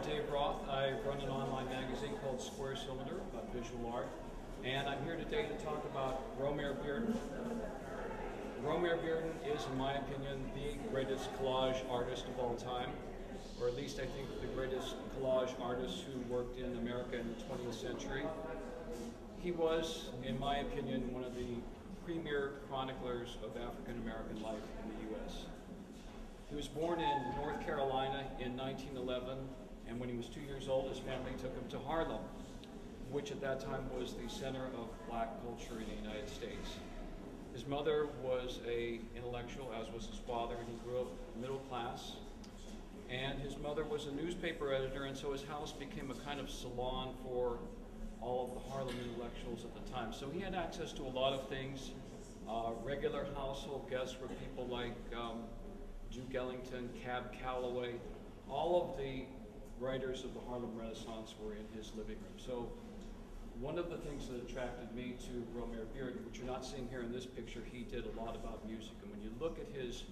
Dave Roth. I run an online magazine called Square Cylinder about visual art, and I'm here today to talk about Romare Beardon. Romare Beardon is, in my opinion, the greatest collage artist of all time, or at least I think the greatest collage artist who worked in America in the 20th century. He was, in my opinion, one of the premier chroniclers of African American life in the U.S. He was born in North Carolina in 1911, and when he was 2 years old, his family took him to Harlem, which at that time was the center of black culture in the United States. His mother was an intellectual, as was his father, and he grew up middle class. And his mother was a newspaper editor, and so his house became a kind of salon for all of the Harlem intellectuals at the time. So he had access to a lot of things. Regular household guests were people like Duke Ellington, Cab Calloway. All of the writers of the Harlem Renaissance were in his living room. So one of the things that attracted me to Romare Beardon, which you're not seeing here in this picture, he did a lot about music. And when you look at his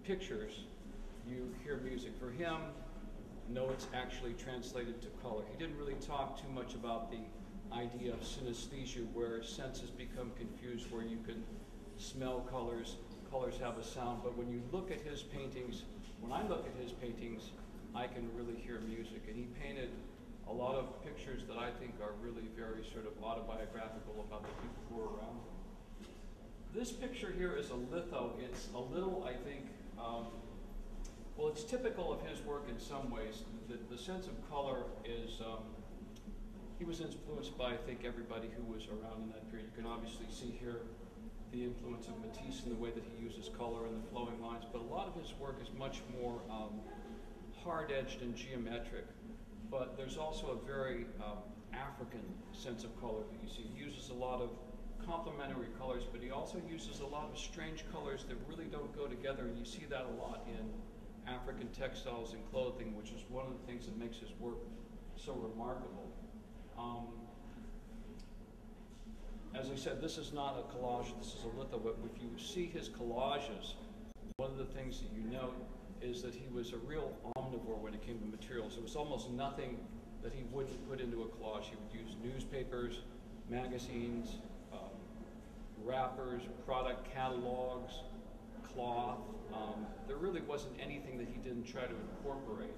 pictures, you hear music. For him, no, it's actually translated to color. He didn't really talk too much about the idea of synesthesia, where senses become confused, where you can smell colors, colors have a sound. But when you look at his paintings, when I look at his paintings, I can really hear music. And he painted a lot of pictures that I think are really very sort of autobiographical about the people who were around him. This picture here is a litho. It's a little, I think, well, it's typical of his work in some ways. The sense of color is, he was influenced by, I think, everybody who was around in that period. You can obviously see here the influence of Matisse in the way that he uses color and the flowing lines, but a lot of his work is much more hard-edged and geometric. But there's also a very African sense of color that you see. He uses a lot of complementary colors, but he also uses a lot of strange colors that really don't go together, and you see that a lot in African textiles and clothing, which is one of the things that makes his work so remarkable. As I said, this is not a collage, this is a litho, but if you see his collages, one of the things that you note is that he was a real omnivore when it came to materials. There was almost nothing that he wouldn't put into a collage. He would use newspapers, magazines, wrappers, product catalogs, cloth. There really wasn't anything that he didn't try to incorporate.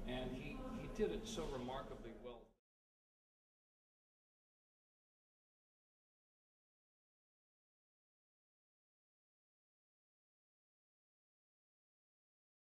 And he did it so remarkably